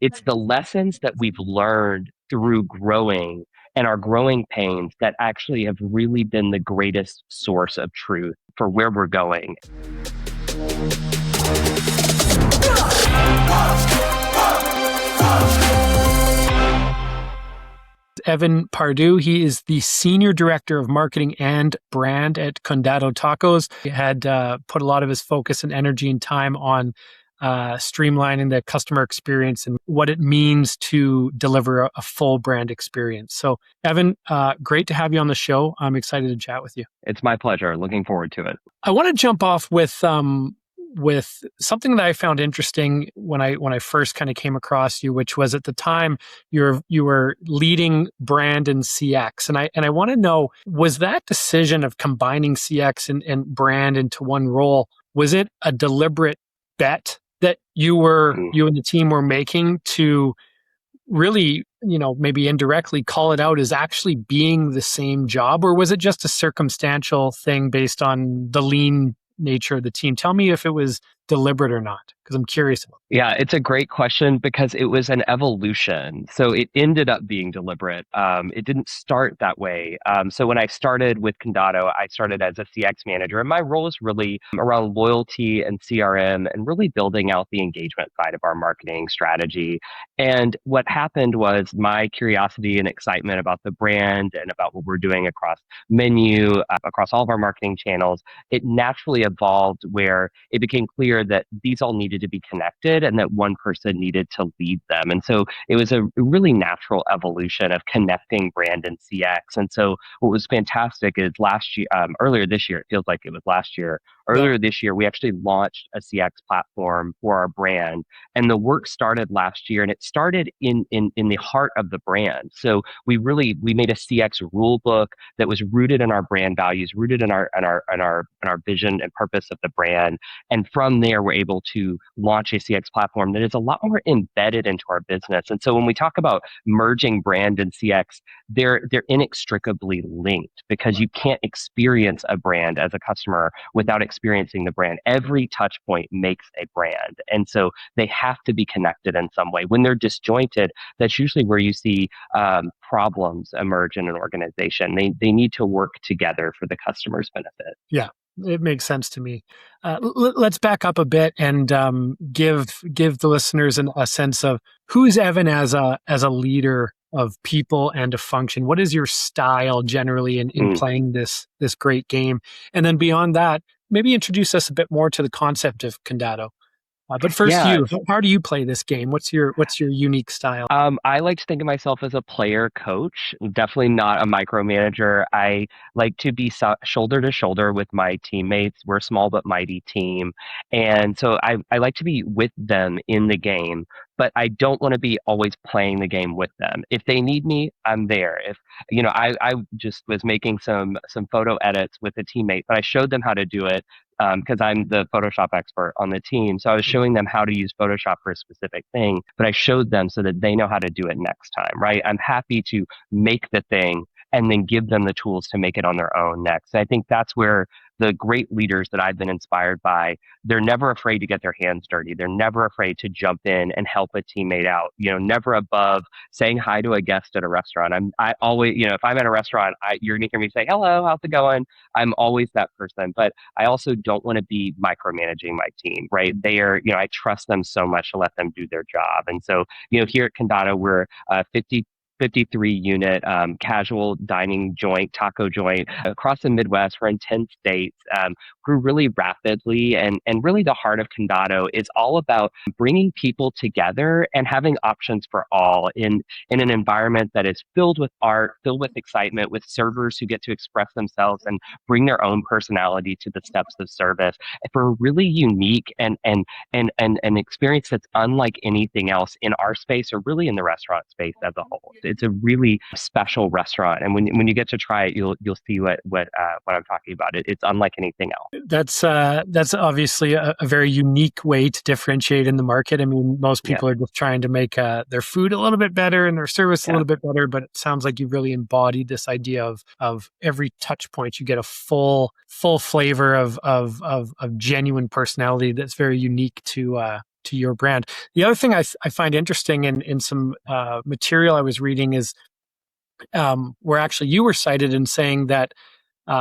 It's the lessons that we've learned through growing and our growing pains that actually have really been the greatest source of truth for where we're going. Evan Pardue. He is the Senior Director of Marketing and Brand at Condado Tacos. He had put a lot of his focus and energy and time on streamlining the customer experience and what it means to deliver a full brand experience. So, Evan, great to have you on the show. I'm excited to chat with you. It's my pleasure. Looking forward to it. I want to jump off with something that I found interesting when I first kind of came across you, which was at the time you were leading brand and CX, and I want to know, was that decision of combining CX and brand into one role, was it a deliberate bet that you and the team were making to really, maybe indirectly call it out as actually being the same job, or was it just a circumstantial thing based on the lean nature of the team? Tell me if it was deliberate or not, because I'm curious about it. Yeah, it's a great question because it was an evolution. So it ended up being deliberate. It didn't start that way. So when I started with Condado, I started as a CX manager, and my role is really around loyalty and CRM and really building out the engagement side of our marketing strategy. And what happened was my curiosity and excitement about the brand and about what we're doing across menu, across all of our marketing channels, it naturally evolved where it became clear that these all needed to be connected and that one person needed to lead them. And so it was a really natural evolution of connecting brand and CX. And so what was fantastic is last year, earlier this year, it feels like it was last year, earlier this year, we actually launched a CX platform for our brand. And the work started last year, and it started in the heart of the brand. So we made a CX rule book that was rooted in our brand values, rooted in our vision and purpose of the brand. And from there, we're able to launch a CX platform that is a lot more embedded into our business. And so when we talk about merging brand and CX, they're inextricably linked, because you can't experience a brand as a customer without experiencing the brand. Every touch point makes a brand. And so they have to be connected in some way. When they're disjointed, that's usually where you see problems emerge in an organization. They need to work together for the customer's benefit. Yeah. It makes sense to me. Let's back up a bit and give the listeners a sense of who's Evan as a leader of people and a function. What is your style generally in playing this great game? And then beyond that, maybe introduce us a bit more to the concept of Condado. But first, how do you play this game? What's your unique style? I like to think of myself as a player coach, definitely not a micromanager. I like to be shoulder to shoulder with my teammates. We're a small but mighty team. And so I like to be with them in the game, but I don't want to be always playing the game with them. If they need me, I'm there. If, I just was making some photo edits with a teammate, but I showed them how to do it because I'm the Photoshop expert on the team. So I was showing them how to use Photoshop for a specific thing, but I showed them so that they know how to do it next time, right? I'm happy to make the thing and then give them the tools to make it on their own next. And I think that's where the great leaders that I've been inspired by, they're never afraid to get their hands dirty. They're never afraid to jump in and help a teammate out. Never above saying hi to a guest at a restaurant. I always, if I'm at a restaurant, you're going to hear me say, "Hello, how's it going?" I'm always that person, but I also don't want to be micromanaging my team, right? They are, I trust them so much to let them do their job. And so, here at Condado, we're 53 unit casual dining joint, taco joint across the Midwest. We're in 10 states, grew really rapidly. And really the heart of Condado is all about bringing people together and having options for all in an environment that is filled with art, filled with excitement, with servers who get to express themselves and bring their own personality to the steps of service for a really unique and an experience that's unlike anything else in our space or really in the restaurant space as a whole. It's a really special restaurant, and when you get to try it, you'll see what I'm talking about. It's unlike anything else. That's obviously a very unique way to differentiate in the market. I mean, most people are just trying to make their food a little bit better and their service a little bit better, but it sounds like you've really embodied this idea of every touch point you get a full flavor of genuine personality that's very unique to to your brand. The other thing I find interesting in some material I was reading is where actually you were cited in saying that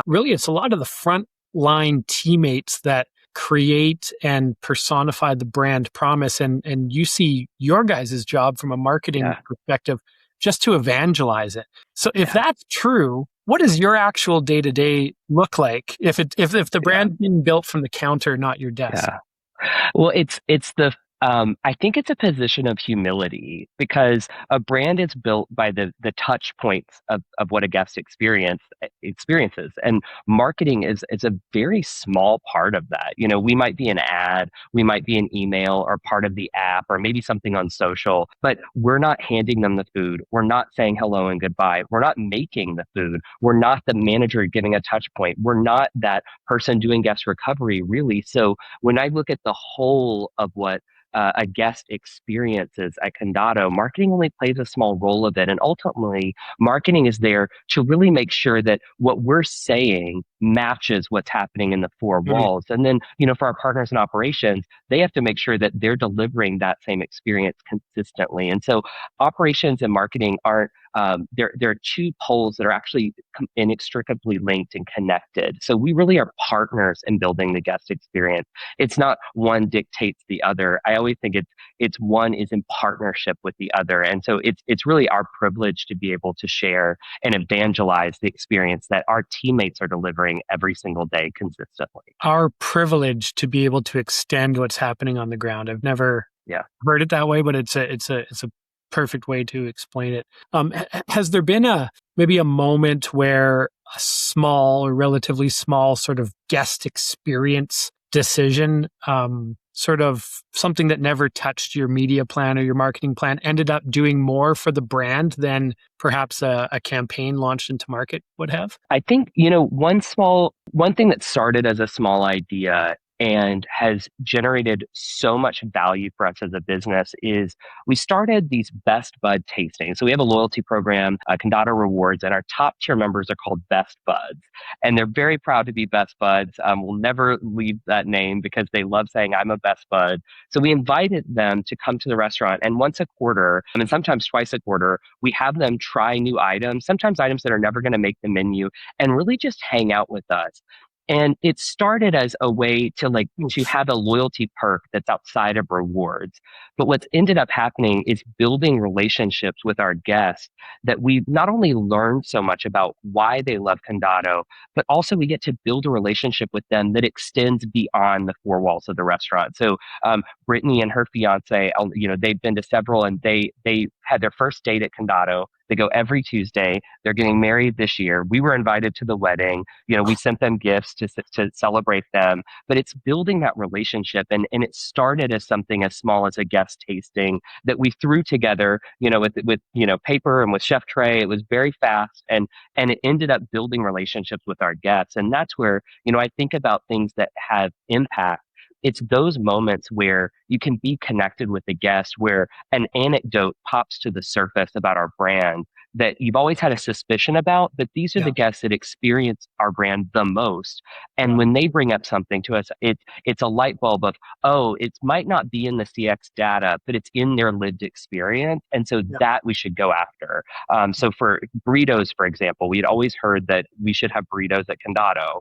really it's a lot of the front line teammates that create and personify the brand promise, and you see your guys' job from a marketing Yeah. perspective just to evangelize it. So if Yeah. that's true, what does your actual day to day look like if the Yeah. brand's being built from the counter, not your desk? Yeah. Well, it's the I think it's a position of humility because a brand is built by the touch points of what a guest experiences, and marketing is a very small part of that. You know, we might be an ad, we might be an email or part of the app, or maybe something on social, but we're not handing them the food. We're not saying hello and goodbye. We're not making the food. We're not the manager giving a touch point. We're not that person doing guest recovery, really. So when I look at the whole of what a guest experiences at Condado, marketing only plays a small role of it. And ultimately, marketing is there to really make sure that what we're saying matches what's happening in the four Mm. walls. And then, you know, for our partners in operations, they have to make sure that they're delivering that same experience consistently. And so operations and marketing aren't there are two poles that are actually inextricably linked and connected. So we really are partners in building the guest experience. It's not one dictates the other. I always think it's one is in partnership with the other. And so it's really our privilege to be able to share and evangelize the experience that our teammates are delivering every single day consistently. Our privilege to be able to extend what's happening on the ground. I've never Yeah. heard it that way, but it's a perfect way to explain it. Has there been a maybe a moment where a small or relatively small sort of guest experience decision, sort of something that never touched your media plan or your marketing plan, ended up doing more for the brand than perhaps a campaign launched into market would have? I think, you know, one thing that started as a small idea and has generated so much value for us as a business is we started these best bud tastings. So we have a loyalty program, Condado Rewards, and our top tier members are called Best Buds. And they're very proud to be Best Buds. We'll never leave that name because they love saying, I'm a Best Bud. So we invited them to come to the restaurant, and once a quarter, and sometimes twice a quarter, we have them try new items, sometimes items that are never going to make the menu, and really just hang out with us. And it started as a way to Oof. have a loyalty perk that's outside of rewards. But what's ended up happening is building relationships with our guests that we not only learn so much about why they love Condado, but also we get to build a relationship with them that extends beyond the four walls of the restaurant. So Brittany and her fiance, you know, they've been to several, and they had their first date at Condado. They go every Tuesday. They're getting married this year. We were invited to the wedding. You know, we sent them gifts to celebrate them. But it's building that relationship, and it started as something as small as a guest tasting that we threw together. You know, with you know paper and with Chef Tray. It was very fast, and it ended up building relationships with our guests. And that's where you know I think about things that have impact. It's those moments where you can be connected with the guest, where an anecdote pops to the surface about our brand that you've always had a suspicion about, but these are the Yeah. guests that experience our brand the most. And Yeah. when they bring up something to us, it's a light bulb of, oh, it might not be in the CX data, but it's in their lived experience. And so Yeah. that we should go after. So for burritos, for example, we had always heard that we should have burritos at Condado.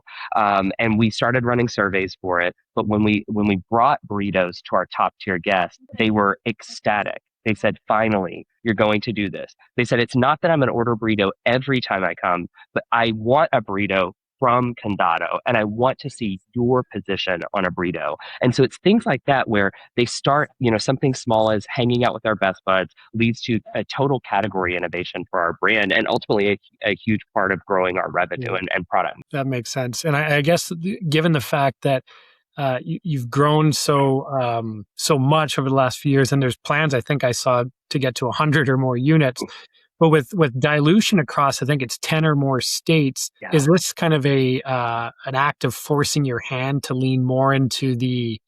And we started running surveys for it. But when we brought burritos to our top tier guests, they were ecstatic. They said, finally, you're going to do this. They said, it's not that I'm going to order a burrito every time I come, but I want a burrito from Condado and I want to see your position on a burrito. And so it's things like that where they start, you know, something small as hanging out with our best buds leads to a total category innovation for our brand and ultimately a huge part of growing our revenue Yeah. and product. That makes sense. And I guess given the fact that you've grown so much over the last few years, and there's plans I think I saw to get to 100 or more units. But with dilution across, I think it's 10 or more states. Yeah. Is this kind of a an act of forcing your hand to lean more the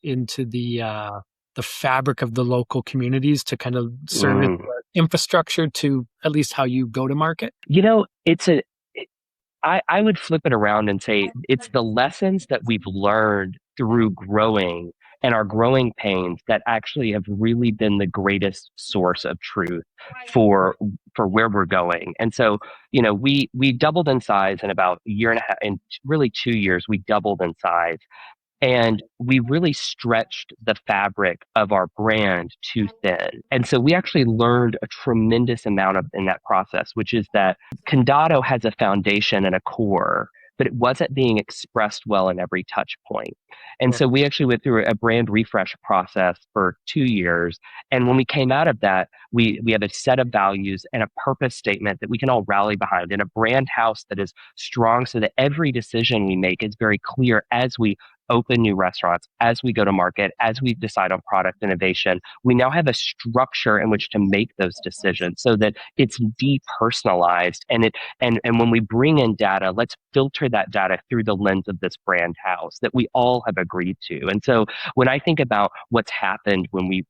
fabric of the local communities to kind of serve as Mm. infrastructure to at least how you go to market? You know, I would flip it around and say it's the lessons that we've learned through growing and our growing pains that actually have really been the greatest source of truth for where we're going. And so, we doubled in size in about a year and a half, in really 2 years, we doubled in size. And we really stretched the fabric of our brand too thin. And so we actually learned a tremendous amount in that process, which is that Condado has a foundation and a core, but it wasn't being expressed well in every touch point. And Sure. so we actually went through a brand refresh process for 2 years. And when we came out of that, we have a set of values and a purpose statement that we can all rally behind, and a brand house that is strong so that every decision we make is very clear as we open new restaurants, as we go to market, as we decide on product innovation. We now have a structure in which to make those decisions so that it's depersonalized, and when we bring in data, let's filter that data through the lens of this brand house that we all have agreed to. And so when I think about what's happened when we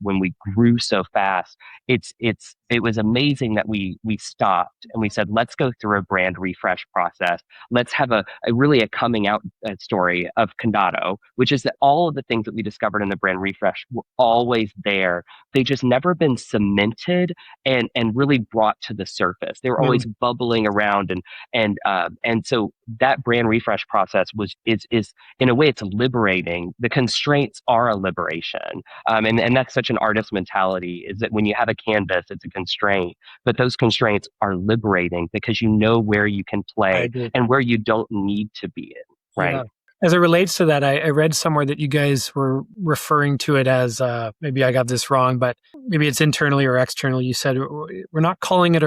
grew so fast, it was amazing that we stopped and we said, let's go through a brand refresh process. Let's have a really a coming out story of Condado, which is that all of the things that we discovered in the brand refresh were always there. They just never been cemented and really brought to the surface. They were always Mm, bubbling around, and so that brand refresh process is in a way it's liberating. The constraints are a liberation, and that's such an artist mentality. Is that when you have a canvas, it's a constraint, but those constraints are liberating because you know where you can I play agree. and where you don't need to be in, Yeah. right? As it relates to that, I read somewhere that you guys were referring to it as, maybe I got this wrong, but maybe it's internally or externally. You said we're not calling it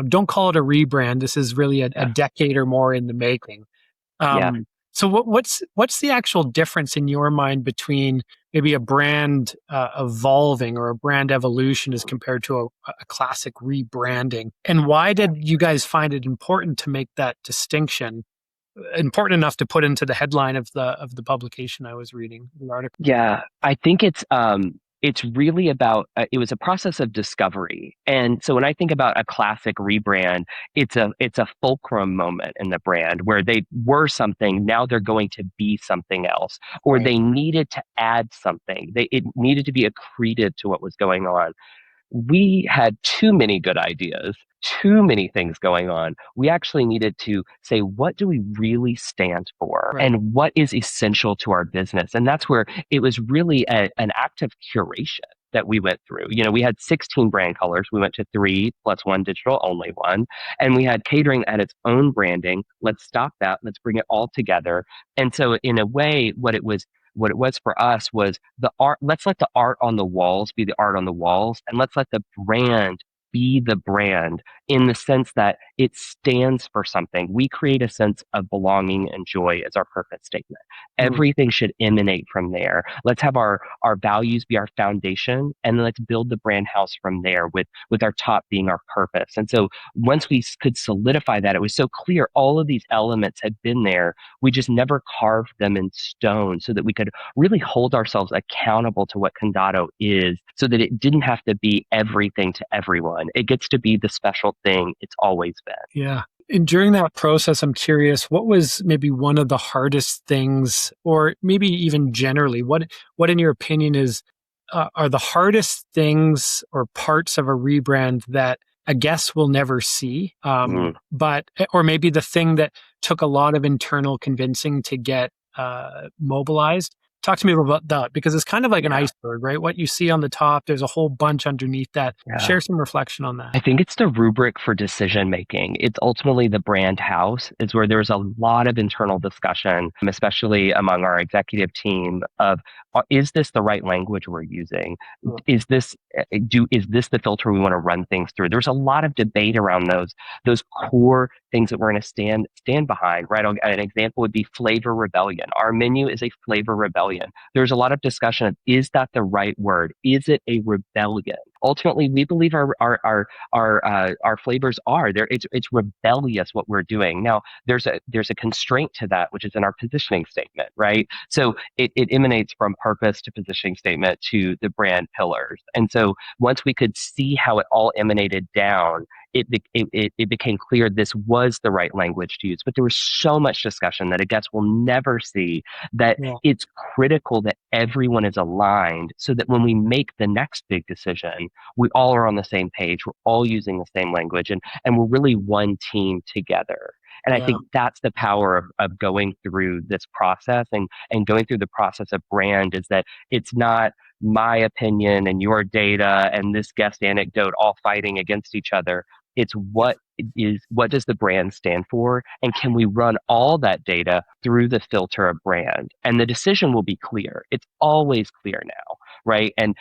don't call it a rebrand. This is really a Yeah. decade or more in the making. Yeah. So what's the actual difference in your mind between maybe a brand evolving or a brand evolution as compared to a classic rebranding? And why did you guys find it important to make that distinction? Important enough to put into the headline of the publication I was reading, the article. Yeah, I think it's really about it was a process of discovery. And so when I think about a classic rebrand, it's a fulcrum moment in the brand where they were something, now they're going to be something else, or Right. they needed to add something. It needed to be accretive to what was going on. We had too many good ideas, too many things going on. We actually needed to say, what do we really stand for? Right. And what is essential to our business? And that's where it was really an act of curation that we went through. We had 16 brand colors. We went to three plus one digital, only one. And we had catering at its own branding. Let's stop that. Let's bring it all together. And so in a way, what it was for us was the art. Let's let the art on the walls be the art on the walls, and let's let the brand be the brand in the sense that it stands for something. We create a sense of belonging and joy as our purpose statement. Mm, Everything should emanate from there. Let's have our values be our foundation, and let's build the brand house from there with our top being our purpose. And so once we could solidify that, it was so clear all of these elements had been there. We just never carved them in stone so that we could really hold ourselves accountable to what Condado is so that it didn't have to be everything to everyone. It gets to be the special thing it's always been. yeah. And during that process, I'm curious, what was maybe one of the hardest things, or maybe even generally, what in your opinion are the hardest things or parts of a rebrand that a guest will never see, Mm, but or maybe the thing that took a lot of internal convincing to get mobilized. Talk to me about that because it's kind of like an yeah. iceberg, right? What you see on the top, there's a whole bunch underneath that. Yeah. Share some reflection on that. I think it's the rubric for decision making. It's ultimately the brand house, is where there's a lot of internal discussion, especially among our executive team of is this the right language we're using? Mm. Is this the filter we want to run things through? There's a lot of debate around those core things that we're going to stand behind, right? An example would be flavor rebellion. Our menu is a flavor rebellion. There's a lot of discussion of is that the right word? Is it a rebellion? ultimately we believe our flavors are there. It's rebellious what we're doing. Now there's a constraint to that, which is in our positioning statement, right? So it emanates from purpose to positioning statement to the brand pillars. And so once we could see how it all emanated down, it became clear this was the right language to use. But there was so much discussion that a guest will never see that Yeah. it's critical that everyone is aligned so that when we make the next big decision, we all are on the same page. We're all using the same language and we're really one team together. And I Yeah. think that's the power of going through this process and going through the process of brand is that it's not my opinion and your data and this guest anecdote all fighting against each other. It's what does the brand stand for? And can we run all that data through the filter of brand? And the decision will be clear. It's always clear now, right? And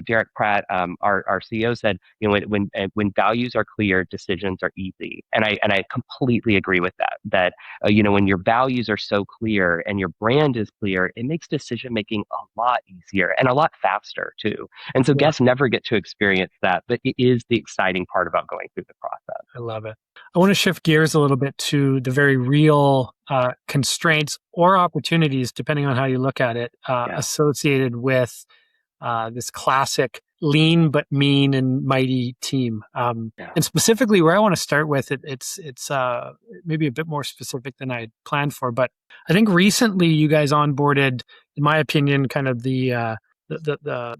Derek Pratt, our CEO, said, when values are clear, decisions are easy. And I completely agree with that. That when your values are so clear and your brand is clear, it makes decision making a lot easier and a lot faster too. And so Yeah. guests never get to experience that, but it is the exciting part about going through the process. I love it. I want to shift gears a little bit to the very real constraints or opportunities, depending on how you look at it, Yeah. associated with this classic lean but mean and mighty team. Yeah. And specifically, where I want to start with it, it's maybe a bit more specific than I planned for. But I think recently you guys onboarded, in my opinion, kind of the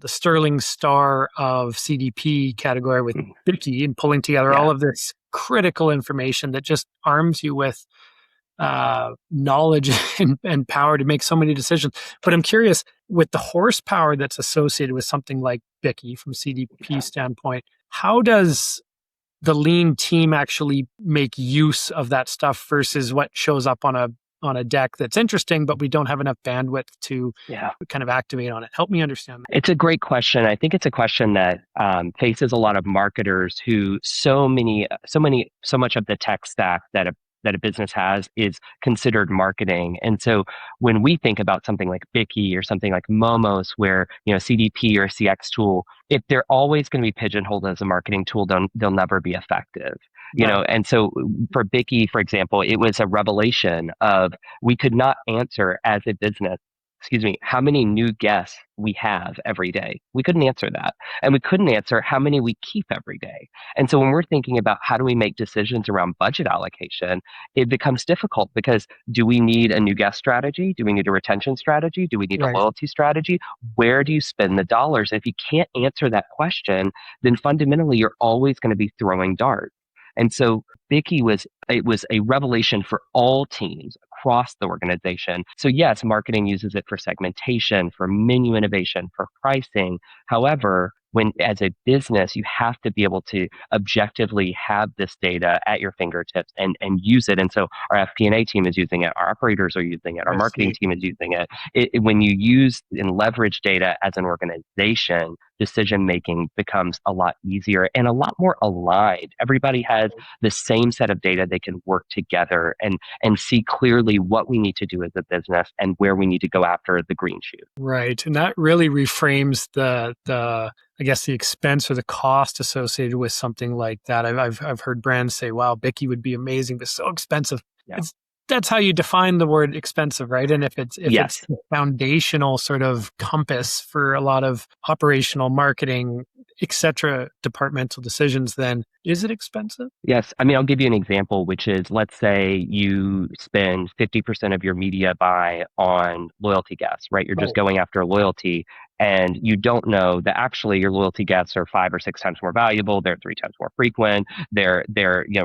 sterling star of CDP category with Mm. Bicky and pulling together all Yeah. of this critical information that just arms you with knowledge and power to make so many decisions. But I'm curious, with the horsepower that's associated with something like Bicky from CDP Yeah. standpoint, how does the lean team actually make use of that stuff versus what shows up on a deck that's interesting, but we don't have enough bandwidth to Yeah. kind of activate on it? Help me understand that. It's a great question. I think it's a question that faces a lot of marketers who so much of the tech stack that a business has is considered marketing. And so when we think about something like Bicky or something like Momos, where CDP or CX tool, if they're always going to be pigeonholed as a marketing tool, they'll never be effective. Right. And so for Bicky, for example, it was a revelation of we could not answer as a business, excuse me, how many new guests we have every day. We couldn't answer that. And we couldn't answer how many we keep every day. And so when we're thinking about how do we make decisions around budget allocation, it becomes difficult because do we need a new guest strategy? Do we need a retention strategy? Do we need a Right. loyalty strategy? Where do you spend the dollars? If you can't answer that question, then fundamentally you're always going to be throwing darts. And so Bicky was a revelation for all teams across the organization. So yes, marketing uses it for segmentation, for menu innovation, for pricing. However, when as a business, you have to be able to objectively have this data at your fingertips and use it. And so our FP&A team is using it, our operators are using it, our I marketing see. team is using it. When you use and leverage data as an organization, decision making becomes a lot easier and a lot more aligned. Everybody has the same set of data. They can work together and see clearly what we need to do as a business and where we need to go after the green shoot. Right. And that really reframes the I guess the expense or the cost associated with something like that. I've heard brands say, "Wow, Bicky would be amazing, but so expensive." Yeah. It's That's how you define the word expensive, right? And if it's Yes. the foundational sort of compass for a lot of operational marketing, etc., departmental decisions, then is it expensive? Yes. I mean, I'll give you an example, which is let's say you spend 50% of your media buy on loyalty guests, right? You're just Oh, going after loyalty and you don't know that actually your loyalty guests are 5 or 6 times more valuable. They're 3 times more frequent. Their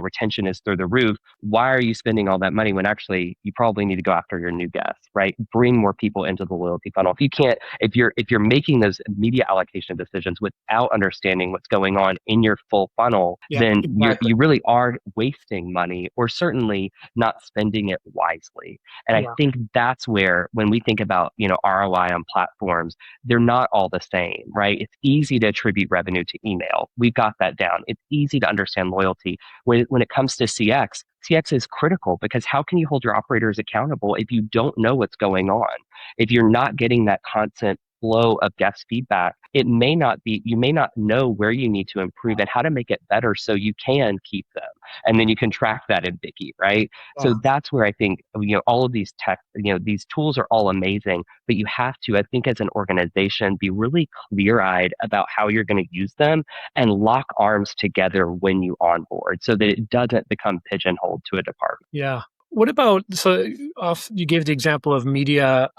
retention is through the roof. Why are you spending all that money when actually you probably need to go after your new guests, right? Bring more people into the loyalty funnel. If you can't, if you're making those media allocation decisions without understanding what's going on in your full funnel, yeah, then exactly. you really are wasting money or certainly not spending it wisely. And I Yeah, think that's where when we think about, ROI on platforms, they're not all the same, right? It's easy to attribute revenue to email. We've got that down. It's easy to understand loyalty. When it comes to CX is critical because how can you hold your operators accountable if you don't know what's going on? If you're not getting that constant flow of guest feedback, it may not be, you may not know where you need to improve and how to make it better so you can keep them. And then you can track that in Vicky, right? So Oh, that's where I think, all of these tech, these tools are all amazing, but you have to, I think, as an organization, be really clear eyed about how you're going to use them and lock arms together when you onboard so that it doesn't become pigeonholed to a department. yeah. What about so off? You gave the example of media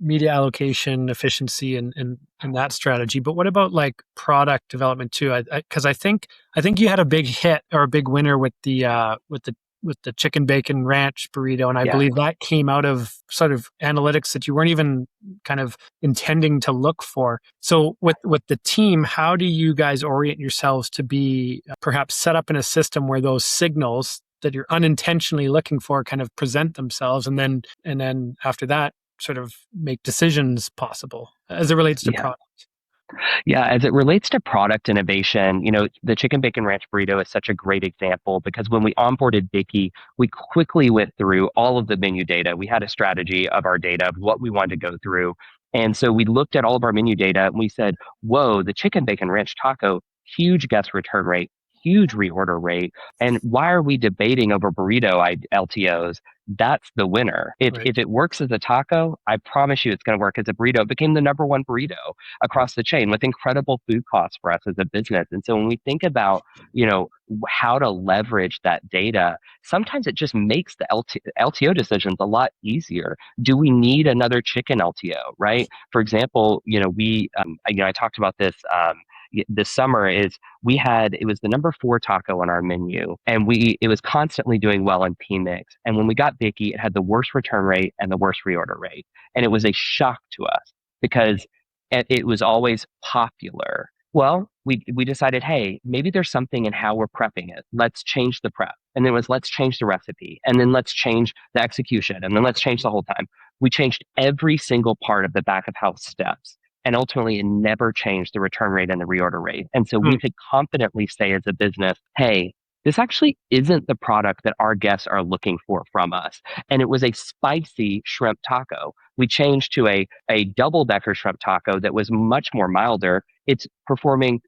allocation efficiency and that strategy, but what about like product development too? Because I think you had a big hit or a big winner with the chicken bacon ranch burrito, and I Yeah. believe that came out of sort of analytics that you weren't even kind of intending to look for. So with the team, how do you guys orient yourselves to be perhaps set up in a system where those signals that you're unintentionally looking for kind of present themselves, and then after that sort of make decisions possible as it relates to Yeah. product? Yeah, as it relates to product innovation, the chicken bacon ranch burrito is such a great example because when we onboarded Vicky, we quickly went through all of the menu data. We had a strategy of our data of what we wanted to go through. And so we looked at all of our menu data and we said, whoa, the chicken bacon ranch taco, huge guest return rate, huge reorder rate. And why are we debating over LTOs? That's the winner. If Right. if it works as a taco, I promise you it's going to work as a burrito. It became the number one burrito across the chain with incredible food costs for us as a business. And so when we think about, how to leverage that data, sometimes it just makes the LTO decisions a lot easier. Do we need another chicken LTO, right? For example, I talked about this this summer is it was the number four taco on our menu and it was constantly doing well in P-Mix. And when we got Vicky, it had the worst return rate and the worst reorder rate. And it was a shock to us because it was always popular. Well, we decided, hey, maybe there's something in how we're prepping it. Let's change the prep. And then it was let's change the recipe. And then let's change the execution. And then let's change the whole time. We changed every single part of the back of house steps. And ultimately, it never changed the return rate and the reorder rate. And so we Hmm. could confidently say as a business, hey, this actually isn't the product that our guests are looking for from us. And it was a spicy shrimp taco. We changed to a double decker shrimp taco that was much more milder. It's performing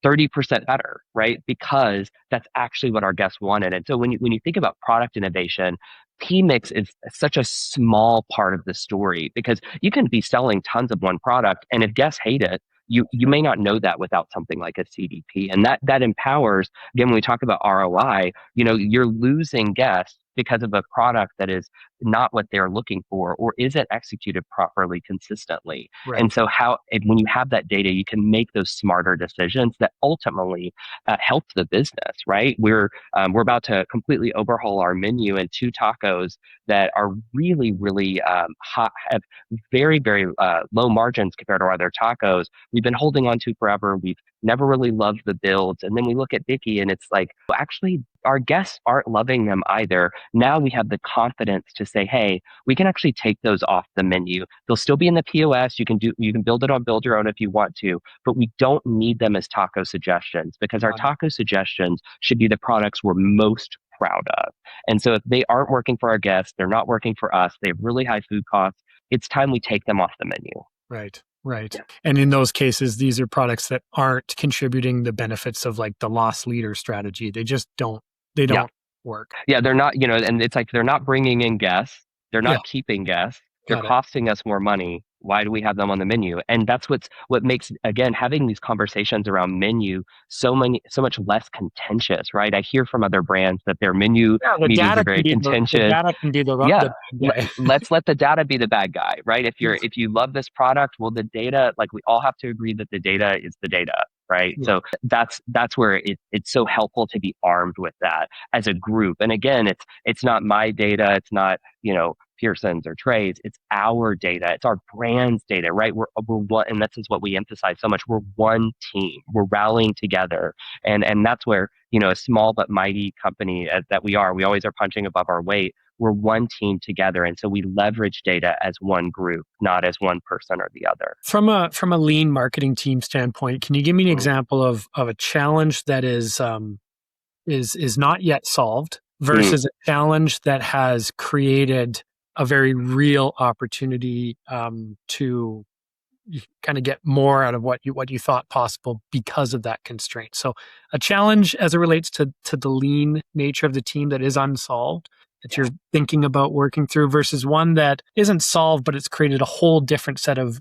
30% better, right? Because that's actually what our guests wanted. And so when you think about product innovation, P-Mix is such a small part of the story because you can be selling tons of one product, and if guests hate it, you may not know that without something like a CDP. And that empowers, again, when we talk about ROI, you're losing guests because of a product that is not what they're looking for or isn't executed properly consistently. And Right. so when you have that data, you can make those smarter decisions that ultimately help the business, right? We're about to completely overhaul our menu and two tacos that are really, really hot, have very, very low margins compared to our other tacos. We've been holding on to forever. We've never really loved the builds. And then we look at Vicky and it's like, well, actually, our guests aren't loving them either. Now we have the confidence to say, hey, we can actually take those off the menu. They'll still be in the POS. You can build it on Build Your Own if you want to, but we don't need them as taco suggestions because our Got it. taco suggestions should be the products we're most proud of. And so if they aren't working for our guests, they're not working for us, they have really high food costs, it's time we take them off the menu. Right. Right. Yeah. And in those cases, these are products that aren't contributing the benefits of like the loss leader strategy. They just don't. They Yeah. don't work. Yeah, they're not, and it's like they're not bringing in guests, they're Yeah. not keeping guests, they're Got it. costing us more money. Why do we have them on the menu? And that's what makes, again, having these conversations around menu so much less contentious, right? I hear from other brands that their menu Yeah. The meetings are data can very be the contentious. data can be the Yeah, bad guy. let's let the data be the bad guy, right? Yeah. If you love this product, well, the data, like we all have to agree that the data is the data, right? Yeah. So that's where it's so helpful to be armed with that as a group. And again, it's not my data, it's not Pearson's or Trey's, it's our data, it's our brand's data, right? We're one, and this is what we emphasize so much. We're one team, we're rallying together, and that's where a small but mighty company that we always are punching above our weight. We're one team together, and so we leverage data as one group, not as one person or the other. From a lean marketing team standpoint, can you give me an Mm, example of a challenge that is not yet solved mm, versus a challenge that has created a very real opportunity to you kind of get more out of what you thought possible because of that constraint. So a challenge as it relates to the lean nature of the team that is unsolved, that you're thinking about working through, versus one that isn't solved, but it's created a whole different set of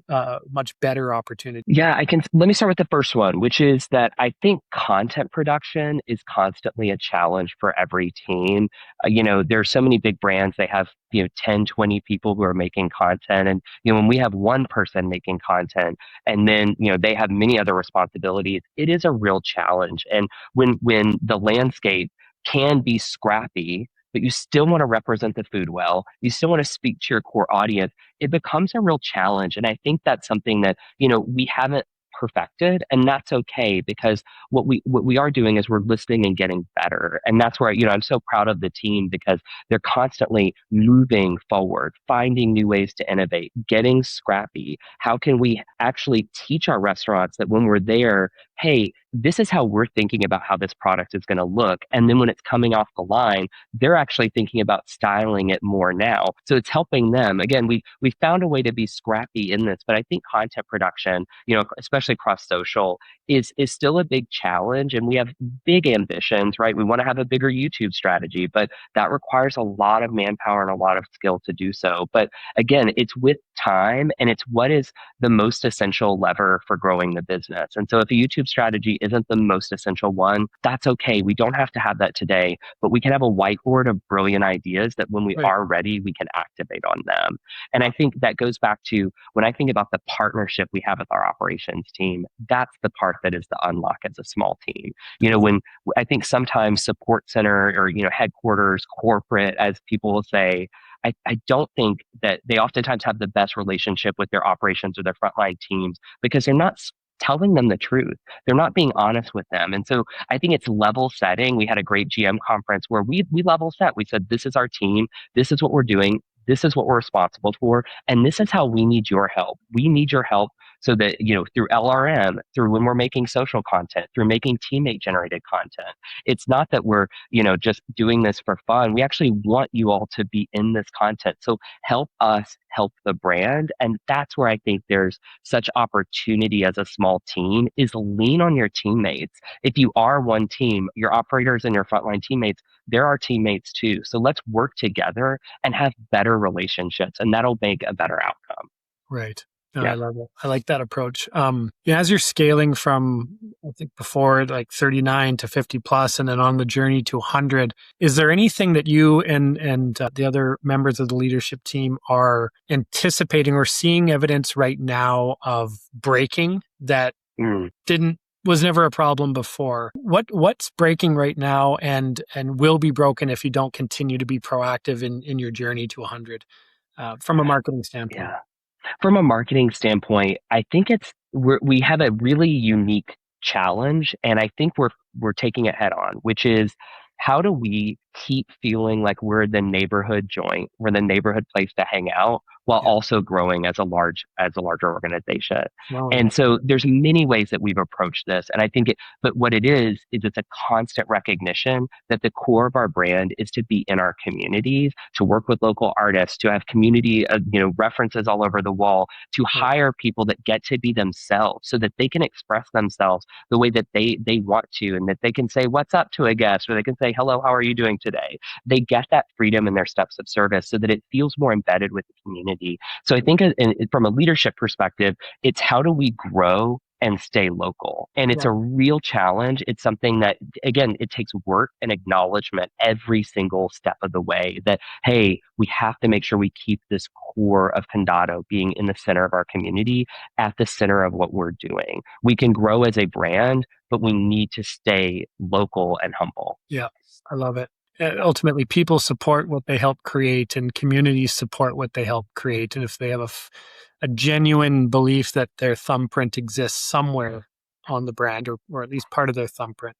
much better opportunities. Yeah, let me start with the first one, which is that I think content production is constantly a challenge for every team. There's so many big brands, they have, 10, 20 people who are making content. And, when we have one person making content and then, they have many other responsibilities, it is a real challenge. And when the landscape can be scrappy, but you still want to represent the food well, you still want to speak to your core audience, it becomes a real challenge. And I think that's something that we haven't perfected, and that's okay because what we are doing is we're listening and getting better. And that's where, I'm so proud of the team because they're constantly moving forward, finding new ways to innovate, getting scrappy. How can we actually teach our restaurants that when we're there, hey, this is how we're thinking about how this product is going to look. And then when it's coming off the line, they're actually thinking about styling it more now. So it's helping them. Again, we found a way to be scrappy in this, but I think content production, especially across social, is still a big challenge. And we have big ambitions, right? We want to have a bigger YouTube strategy, but that requires a lot of manpower and a lot of skill to do so. But again, it's with time and it's what is the most essential lever for growing the business. And so if a YouTube strategy isn't the most essential one, that's okay. We don't have to have that today, but we can have a whiteboard of brilliant ideas that when we Right. are ready, we can activate on them. And I think that goes back to when I think about the partnership we have with our operations team, that's the part that is the unlock as a small team. When I think sometimes support center or, headquarters, corporate, as people will say, I don't think that they oftentimes have the best relationship with their operations or their frontline teams because they're not telling them the truth. They're not being honest with them. And so I think it's level setting. We had a great GM conference where we level set. We said, this is our team. This is what we're doing. This is what we're responsible for. And this is how we need your help. We need your help so that, through LRM, through when we're making social content, through making teammate generated content. It's not that we're, just doing this for fun. We actually want you all to be in this content. So help us help the brand. And that's where I think there's such opportunity as a small team is lean on your teammates. If you are one team, your operators and your frontline teammates, they're our teammates too. So let's work together and have better relationships, and that'll make a better outcome. Right. No, I Yeah. love it. I like that approach. As you're scaling from, I think before like 39 to 50 plus, and then on the journey to 100, is there anything that you and the other members of the leadership team are anticipating or seeing evidence right now of breaking that Mm. didn't was never a problem before? What's breaking right now and will be broken if you don't continue to be proactive in your journey to 100 from a marketing standpoint? Yeah. From a marketing standpoint, I think we have a really unique challenge, and I think we're taking it head on, which is how do we keep feeling like we're the neighborhood joint, we're the neighborhood place to hang out, while Yeah. also growing as a larger organization. Oh, yeah. And so there's many ways that we've approached this, and I think but what it is it's a constant recognition that the core of our brand is to be in our communities, to work with local artists, to have community, references all over the wall, to Right. hire people that get to be themselves so that they can express themselves the way that they want to, and that they can say what's up to a guest, or they can say hello, how are you doing today. They get that freedom in their steps of service so that it feels more embedded with the community. So I think from a leadership perspective, it's how do we grow and stay local. And it's Yeah. a real challenge. It's something that, again, it takes work and acknowledgement every single step of the way that, hey, we have to make sure we keep this core of Condado being in the center of our community at the center of what we're doing. We can grow as a brand, but we need to stay local and humble. Yeah. I love it. Ultimately, people support what they help create, and communities support what they help create. And if they have a genuine belief that their thumbprint exists somewhere on the brand, or at least part of their thumbprint,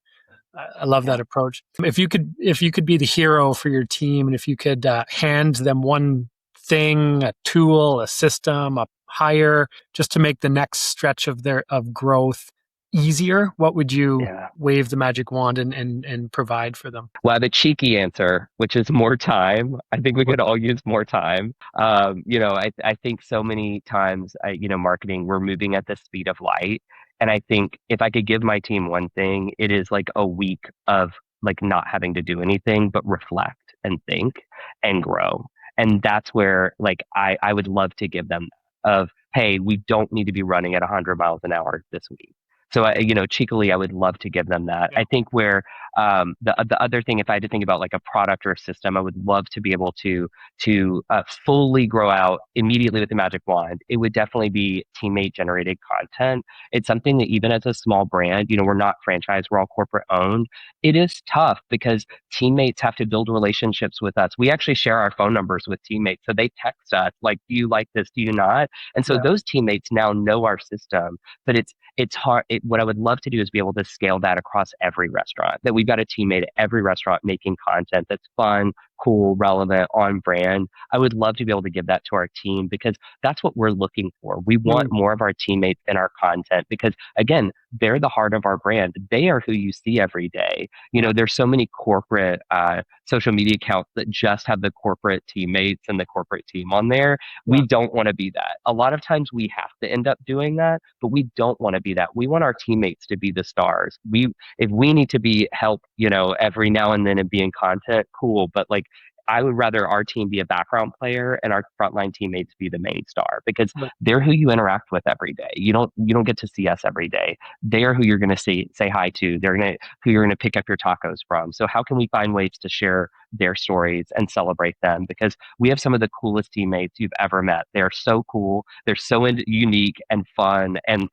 I love Yeah. that approach. If you could be the hero for your team, and if you could hand them one thing, a tool, a system, a hire, just to make the next stretch of growth easier, what would you Yeah. wave the magic wand and provide for them? Well, I have a cheeky answer, which is more time. I think we could all use more time. I think so many times, marketing, we're moving at the speed of light. And I think if I could give my team one thing, it is like a week of like not having to do anything but reflect and think and grow. And that's where like I would love to give them of, hey, we don't need to be running at 100 miles an hour this week. So, cheekily, I would love to give them that. Yeah. I think where the other thing, if I had to think about like a product or a system, I would love to be able to fully grow out immediately with the magic wand. It would definitely be teammate generated content. It's something that even as a small brand, we're not franchise, we're all corporate owned. It is tough because teammates have to build relationships with us. We actually share our phone numbers with teammates, so they text us like, "Do you like this? Do you not?" And so Yeah. those teammates now know our system, but it's hard. What I would love to do is be able to scale that across every restaurant. That we've got a teammate at every restaurant making content that's fun, cool, relevant, on brand. I would love to be able to give that to our team because that's what we're looking for. We want Mm, more of our teammates in our content because again, they're the heart of our brand. They are who you see every day. yeah. There's so many corporate social media accounts that just have the corporate teammates and the corporate team on there. Yeah. We don't want to be that. A lot of times we have to end up doing that, but we don't want to be that. We want our teammates to be the stars. If we need to be help, every now and then and be in content, cool. But like, I would rather our team be a background player and our frontline teammates be the main star because Right. they're who you interact with every day. You don't get to see us every day. They're who you're going to say hi to. Who you're going to pick up your tacos from. So how can we find ways to share their stories and celebrate them? Because we have some of the coolest teammates you've ever met. They're so cool. They're so unique and fun and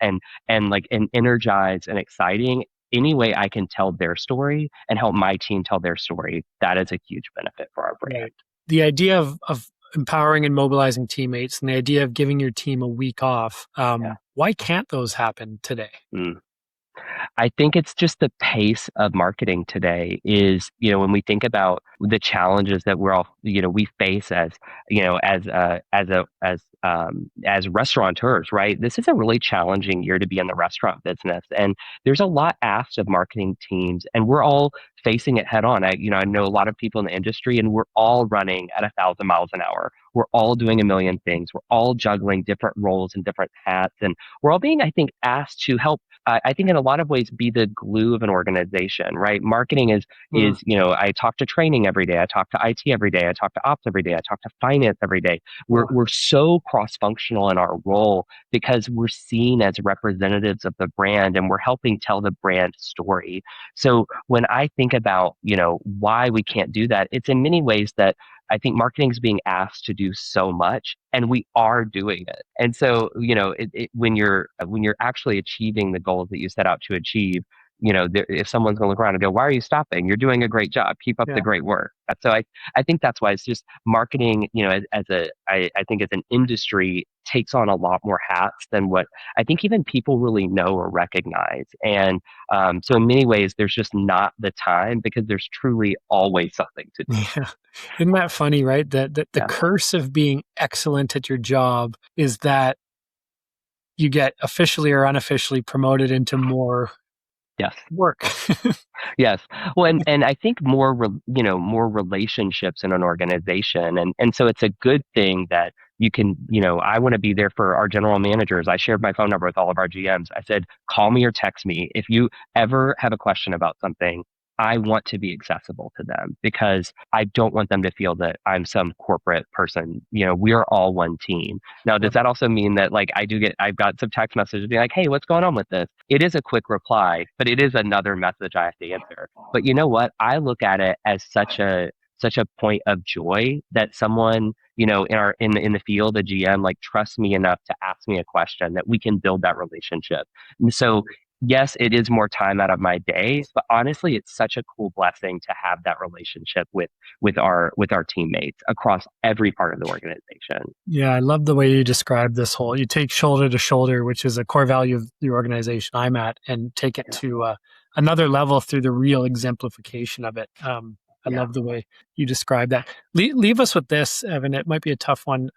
like and energized and exciting. Any way I can tell their story and help my team tell their story, that is a huge benefit for our brand. Right. The idea of empowering and mobilizing teammates and the idea of giving your team a week off, Yeah. why can't those happen today? Mm. I think it's just the pace of marketing today is, when we think about the challenges that we're all, we face as, as restaurateurs, right? This is a really challenging year to be in the restaurant business. And there's a lot asked of marketing teams and we're all facing it head on. I know a lot of people in the industry and we're all running at 1,000 miles an hour. We're all doing a million things. We're all juggling different roles and different hats. And we're all being, I think, asked to help I think in a lot of ways be the glue of an organization, right? Marketing Mm, I talk to training every day. I talk to IT every day. I talk to ops every day. I talk to finance every day. We're yeah. we're so cross-functional in our role because we're seen as representatives of the brand and we're helping tell the brand story. So when I think about, why we can't do that, it's in many ways that I think marketing is being asked to do so much, and we are doing it. And so, when you're actually achieving the goals that you set out to achieve, if someone's going to look around and go, "Why are you stopping? You're doing a great job. Keep up the Yeah. great work." So I think that's why it's just marketing. I think as an industry takes on a lot more hats than what I think even people really know or recognize. And so in many ways, there's just not the time because there's truly always something to do. Yeah. Isn't that funny, right? That the Yeah. curse of being excellent at your job is that you get officially or unofficially promoted into more Yes. work. Yes. Well, and I think more relationships in an organization, and so it's a good thing that you can, I want to be there for our general managers. I shared my phone number with all of our GMs. I said, call me or text me if you ever have a question about something. I want to be accessible to them because I don't want them to feel that I'm some corporate person. We are all one team. Now, Yeah. does that also mean that like I've got some text messages being like, hey, what's going on with this? It is a quick reply, but it is another message I have to answer. But you know what? I look at it as such a point of joy that someone, in the field, a GM like trusts me enough to ask me a question that we can build that relationship. And so yes, it is more time out of my day, but honestly, it's such a cool blessing to have that relationship with our teammates across every part of the organization. Yeah, I love the way you describe this whole. You take shoulder to shoulder, which is a core value of the organization I'm at, and take it Yeah. to another level through the real exemplification of it. I Yeah. love the way you describe that. Leave us with this, Evan. It might be a tough one,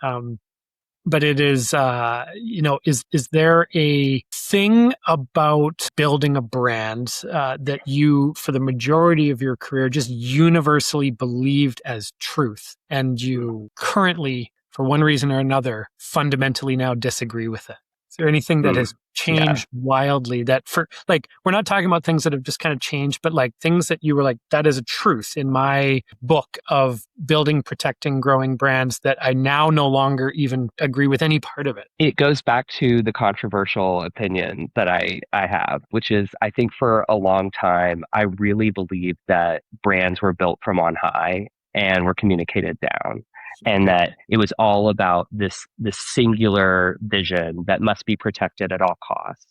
but it is, is there a thing about building a brand that you, for the majority of your career, just universally believed as truth, and you currently, for one reason or another, fundamentally now disagree with it? Is there anything that Mm, has yeah. changed wildly, that, for like, we're not talking about things that have just kind of changed, but like things that you were like, that is a truth in my book of building, protecting, growing brands, that I now no longer even agree with any part of it? It goes back to the controversial opinion that I have, which is I think for a long time, I really believed that brands were built from on high and were communicated down. And Yeah. that it was all about this singular vision that must be protected at all costs.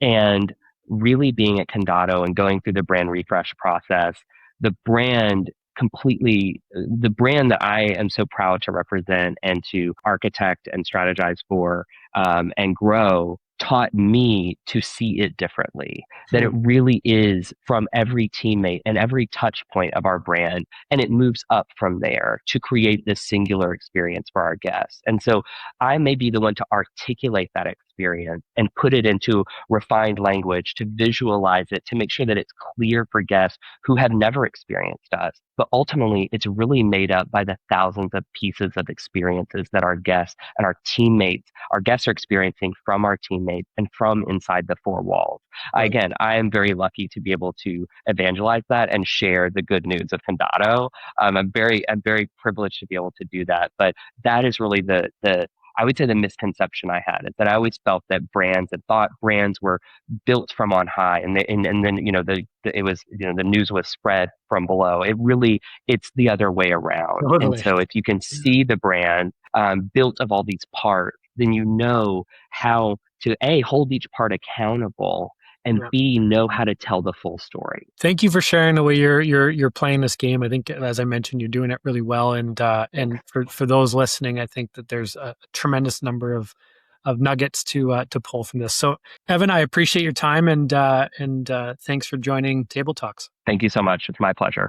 And really being at Condado and going through the brand refresh process, the brand the brand that I am so proud to represent and to architect and strategize for and grow taught me to see it differently. That it Hmm. really is from every teammate and every touch point of our brand. And it moves up from there to create this singular experience for our guests. And so I may be the one to articulate that experience and put it into refined language to visualize it, to make sure that it's clear for guests who have never experienced us. But ultimately, it's really made up by the thousands of pieces of experiences that our guests and our guests are experiencing from our teammates and from inside the four walls. Right. Again, I am very lucky to be able to evangelize that and share the good news of Condado. I'm very privileged to be able to do that. But that is really the I would say the misconception I had is that I always felt that brands and thought brands were built from on high, and then it was the news was spread from below. It's the other way around. And Totally. so if you can see the brand built of all these parts, then you know how to A, hold each part accountable, and Yeah. B, know how to tell the full story. Thank you for sharing the way you're playing this game. I think, as I mentioned, you're doing it really well. And for those listening, I think that there's a tremendous number of nuggets to pull from this. So, Evan, I appreciate your time, and thanks for joining Table Talks. Thank you so much. It's my pleasure.